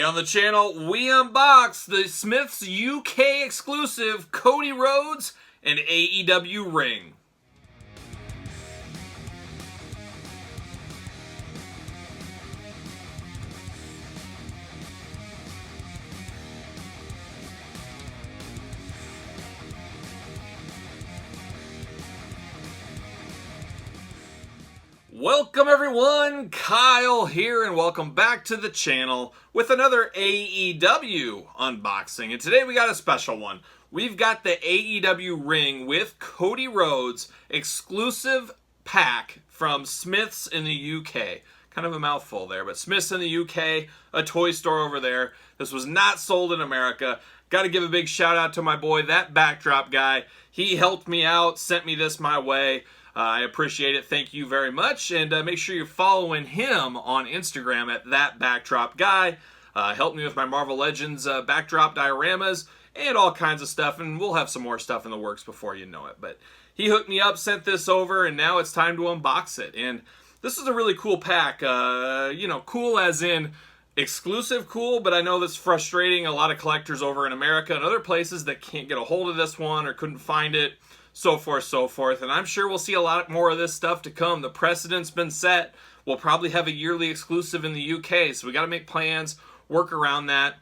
Today on the channel, we unbox the Smyths UK exclusive Cody Rhodes and AEW ring. Welcome everyone, Kyle here, and welcome back to the channel with another AEW unboxing. And today we got a special one. We've got the AEW ring with Cody Rhodes exclusive pack from Smyths in the UK. Kind of a mouthful there, but Smyths in the UK, a toy store over there. This was not sold in America. Got to give a big shout out to my boy, that backdrop guy. He helped me out, sent me this my way. I appreciate it. Thank you very much. And make sure you're following him on Instagram at that backdrop guy. Helped me with my Marvel Legends backdrop dioramas and all kinds of stuff. And we'll have some more stuff in the works before you know it. But he hooked me up, sent this over, and now it's time to unbox it. And this is a really cool pack. You know, cool as in exclusive cool, but I know that's frustrating a lot of collectors over in America and other places that can't get a hold of this one or couldn't find it. So forth, and I'm sure we'll see a lot more of this stuff to come. The precedent's been set. We'll probably have a yearly exclusive in the UK, so we got to make plans, work around that.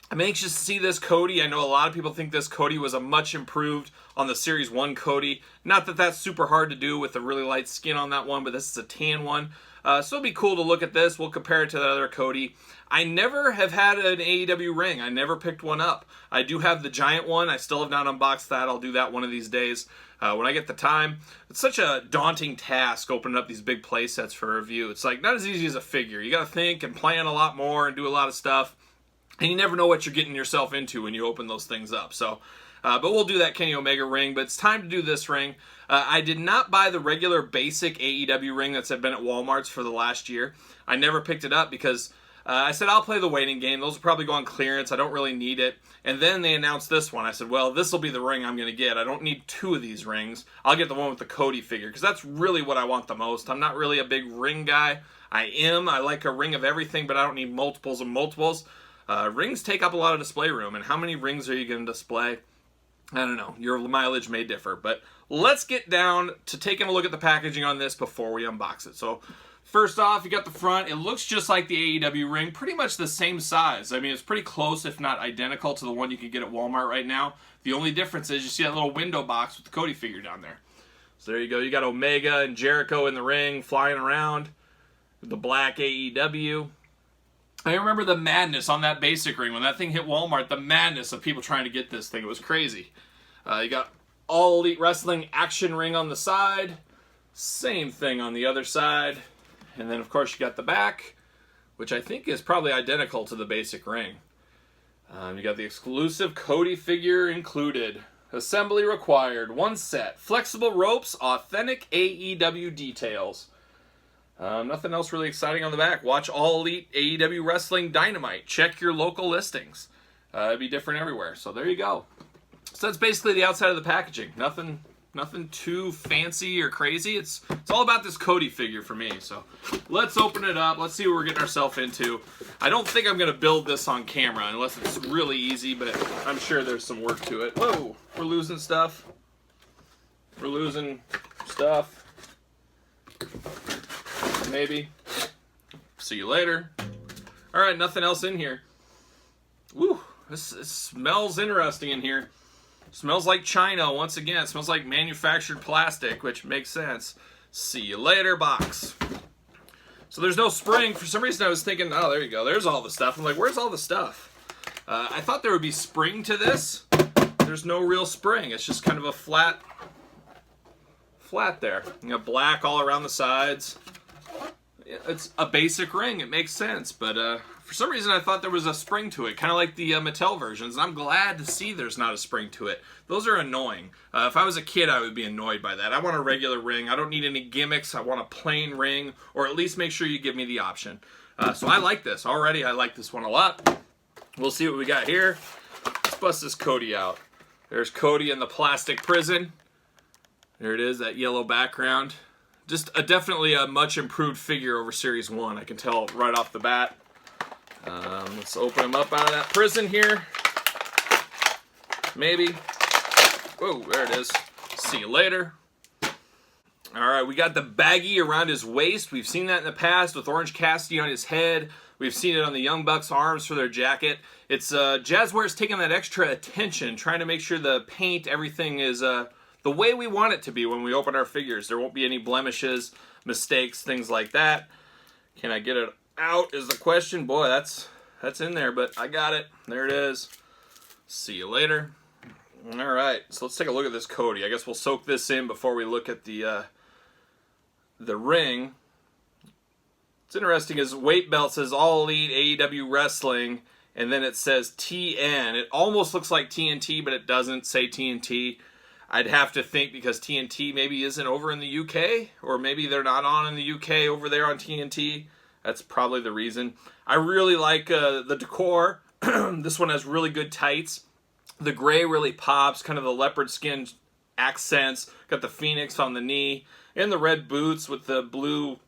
I'm anxious to see this Cody. I know a lot of people think this Cody was a much improved on the Series 1 Cody. Not that that's super hard to do with the really light skin on that one, but this is a tan one. So it'll be cool to look at this. We'll compare it to that other Cody. I never have had an AEW ring. I never picked one up. I do have the giant one. I still have not unboxed that. I'll do that one of these days when I get the time. It's such a daunting task opening up these big play sets for review. It's like not as easy as a figure. You got to think and plan a lot more and do a lot of stuff. And you never know what you're getting yourself into when you open those things up. So, but we'll do that Kenny Omega ring. But it's time to do this ring. I did not buy the regular basic AEW ring that's been at Walmart's for the last year. I never picked it up because I said I'll play the waiting game. Those will probably go on clearance. I don't really need it. And then they announced this one. I said, well, this will be the ring I'm going to get. I don't need two of these rings. I'll get the one with the Cody figure because that's really what I want the most. I'm not really a big ring guy. I like a ring of everything, but I don't need multiples of multiples. Rings take up a lot of display room, and how many rings are you going to display? I don't know. Your mileage may differ, but let's get down to taking a look at the packaging on this before we unbox it. So first off, you got the front. It looks just like the AEW ring, pretty much the same size. I mean, it's pretty close, if not identical, to the one you can get at Walmart right now. The only difference is you see that little window box with the Cody figure down there. So there you go. You got Omega and Jericho in the ring flying around with the black AEW. I remember the madness on that basic ring. When that thing hit Walmart, the madness of people trying to get this thing. It was crazy. You got All Elite Wrestling action ring on the side. Same thing on the other side. And then, of course, you got the back, which I think is probably identical to the basic ring. You got the exclusive Cody figure included. Assembly required. One set. Flexible ropes. Authentic AEW details. Nothing else really exciting on the back. Watch All Elite AEW Wrestling Dynamite. Check your local listings. It'd be different everywhere. So there you go. So that's basically the outside of the packaging. Nothing too fancy or crazy. It's all about this Cody figure for me. So let's open it up. Let's see what we're getting ourselves into. I don't think I'm going to build this on camera unless it's really easy, but I'm sure there's some work to it. Whoa, we're losing stuff. We're losing stuff. Maybe. See you later. All right, nothing else in here. Woo, this smells interesting in here. Smells like China once again. It smells like manufactured plastic, which makes sense. See you later, box. So there's no spring. For some reason I was thinking, oh, there you go. There's all the stuff. I'm like, where's all the stuff? I thought there would be spring to this. There's no real spring. It's just kind of a flat there. You got black all around the sides. It's a basic ring. It makes sense. But for some reason I thought there was a spring to it. Kind of like the Mattel versions. I'm glad to see there's not a spring to it. Those are annoying. If I was a kid, I would be annoyed by that. I want a regular ring. I don't need any gimmicks. I want a plain ring. Or at least make sure you give me the option. So I like this. Already I like this one a lot. We'll see what we got here. Let's bust this Cody out. There's Cody in the plastic prison. There it is, that yellow background. Just definitely a much improved figure over Series 1. I can tell right off the bat. Let's open him up out of that prison here. Maybe. Oh, there it is. See you later. All right, we got the baggie around his waist. We've seen that in the past with Orange Cassidy on his head. We've seen it on the Young Bucks' arms for their jacket. It's Jazzware's taking that extra attention, trying to make sure the paint, everything is the way we want it to be when we open our figures. There won't be any blemishes, mistakes, things like that. Can I get it out is the question. Boy, that's in there, but I got it. There it is. See you later. All right, so let's take a look at this Cody. I guess we'll soak this in before we look at the ring. What's interesting is weight belt says All Elite AEW Wrestling, and then it says TN. It almost looks like TNT, but it doesn't say TNT. I'd have to think because TNT maybe isn't over in the UK, or maybe they're not on in the UK over there on TNT. That's probably the reason. I really like the decor. This one has really good tights. The gray really pops, kind of the leopard skin accents. Got the phoenix on the knee, and the red boots with the blue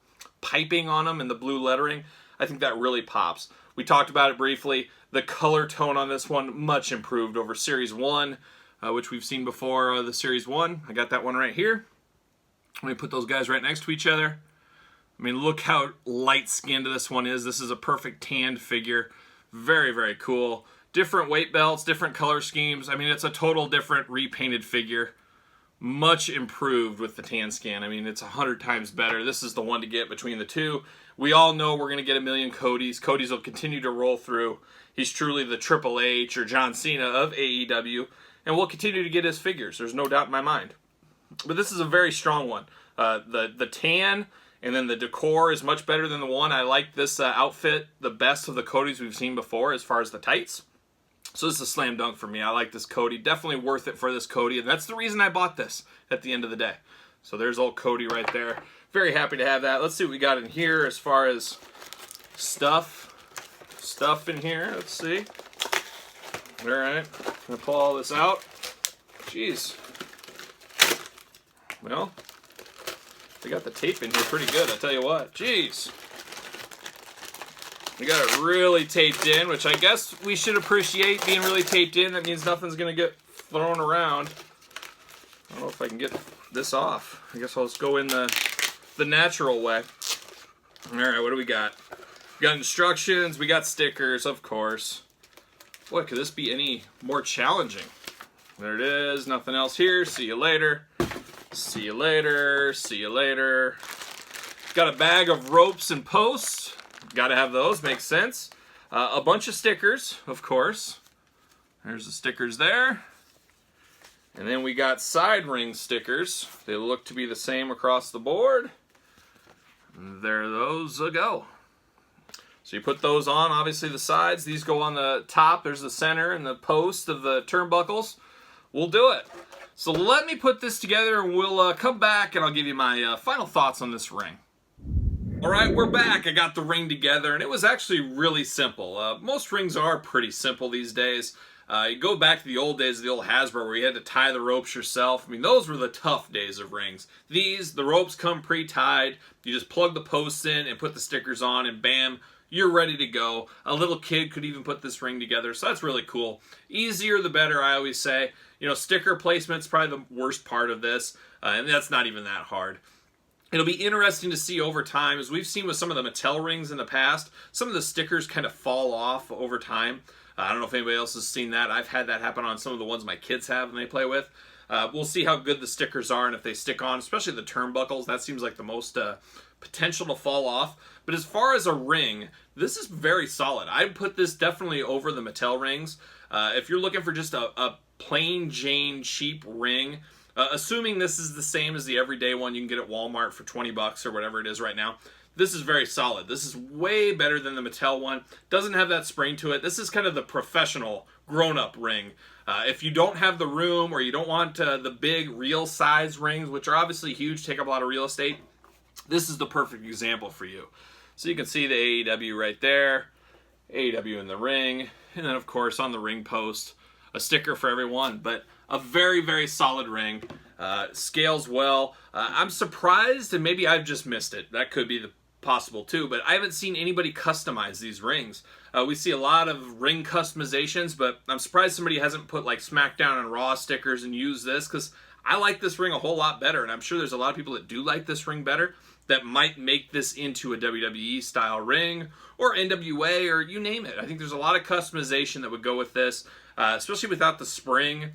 piping on them and the blue lettering. I think that really pops. We talked about it briefly. The color tone on this one, much improved over Series 1, which we've seen before, the Series 1. I got that one right here. Let me put those guys right next to each other. I mean, look how light-skinned this one is. This is a perfect tanned figure. Very, very cool. Different weight belts, different color schemes. I mean, it's a total different repainted figure. Much improved with the tan skin. I mean, it's 100 times better. This is the one to get between the two. We all know we're going to get a million Codys. Codys will continue to roll through. He's truly the Triple H or John Cena of AEW, and we'll continue to get his figures. There's no doubt in my mind. But this is a very strong one. The tan and then the decor is much better than the one. I like this outfit the best of the Codys we've seen before as far as the tights. So this is a slam dunk for me. I like this Cody. Definitely worth it for this Cody. And that's the reason I bought this at the end of the day. So there's old Cody right there. Very happy to have that. Let's see what we got in here as far as stuff. Stuff in here. Let's see. All right. Gonna pull all this out. Jeez. Well, they got the tape in here pretty good. I tell you what. Jeez. We got it really taped in, which I guess we should appreciate being really taped in. That means nothing's going to get thrown around. I don't know if I can get this off. I guess I'll just go in the natural way. All right, what do we got? We got instructions. We got stickers, of course. Boy, could this be any more challenging? There it is. Nothing else here. See you later. See you later. See you later. Got a bag of ropes and posts. Got to have those, makes sense. A bunch of stickers, of course. There's the stickers there. And then we got side ring stickers. They look to be the same across the board. There those go. So you put those on, obviously the sides. These go on the top. There's the center and the post of the turnbuckles. We'll do it. So let me put this together and we'll come back and I'll give you my final thoughts on this ring. All right, we're back. I got the ring together, and it was actually really simple. Most rings are pretty simple these days. You go back to the old days of the old Hasbro where you had to tie the ropes yourself. I mean, those were the tough days of rings. These, the ropes come pre-tied. You just plug the posts in and put the stickers on, and bam, you're ready to go. A little kid could even put this ring together, so that's really cool. Easier the better, I always say. You know, sticker placement's probably the worst part of this, and that's not even that hard. It'll be interesting to see over time, as we've seen with some of the Mattel rings in the past, some of the stickers kind of fall off over time. I don't know if anybody else has seen that. I've had that happen on some of the ones my kids have and they play with. We'll see how good the stickers are and if they stick on, especially the turnbuckles. That seems like the most potential to fall off. But as far as a ring, this is very solid. I'd put this definitely over the Mattel rings. If you're looking for just a plain Jane cheap ring, assuming this is the same as the everyday one you can get at Walmart for 20 bucks or whatever it is right now, this is very solid. This is way better than the Mattel one. Doesn't have that spring to it. This is kind of the professional grown-up ring. If you don't have the room or you don't want the big real size rings, which are obviously huge, take up a lot of real estate, this is the perfect example for you. So you can see the AEW right there, AEW in the ring, and then of course on the ring post, a sticker for everyone. But a very, very solid ring. Scales well. I'm surprised, and maybe I've just missed it. That could be possible too, but I haven't seen anybody customize these rings. We see a lot of ring customizations, but I'm surprised somebody hasn't put like SmackDown and Raw stickers and used this, because I like this ring a whole lot better, and I'm sure there's a lot of people that do like this ring better that might make this into a WWE style ring or NWA or you name it. I think there's a lot of customization that would go with this, especially without the spring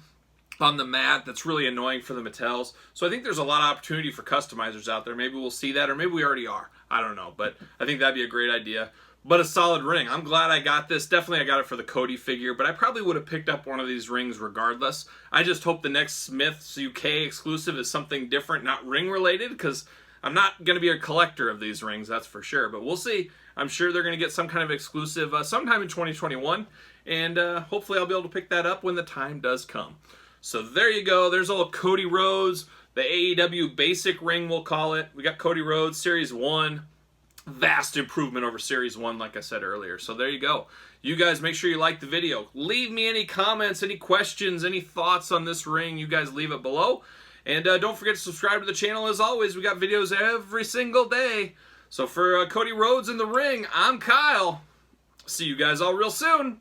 on the mat. That's really annoying for the Mattels. So I think there's a lot of opportunity for customizers out there. Maybe we'll see that, or maybe we already are. I don't know, but I think that'd be a great idea. But a solid ring. I'm glad I got this. Definitely I got it for the Cody figure, but I probably would have picked up one of these rings regardless. I just hope the next Smyths UK exclusive is something different, not ring related, because I'm not going to be a collector of these rings, that's for sure. But we'll see. I'm sure they're going to get some kind of exclusive sometime in 2021, and hopefully I'll be able to pick that up when the time does come. So there you go. There's old Cody Rhodes, the AEW basic ring, we'll call it. We got Cody Rhodes, Series 1. Vast improvement over Series 1, like I said earlier. So there you go. You guys make sure you like the video. Leave me any comments, any questions, any thoughts on this ring. You guys leave it below. And don't forget to subscribe to the channel. As always, we got videos every single day. So for Cody Rhodes in the ring, I'm Kyle. See you guys all real soon.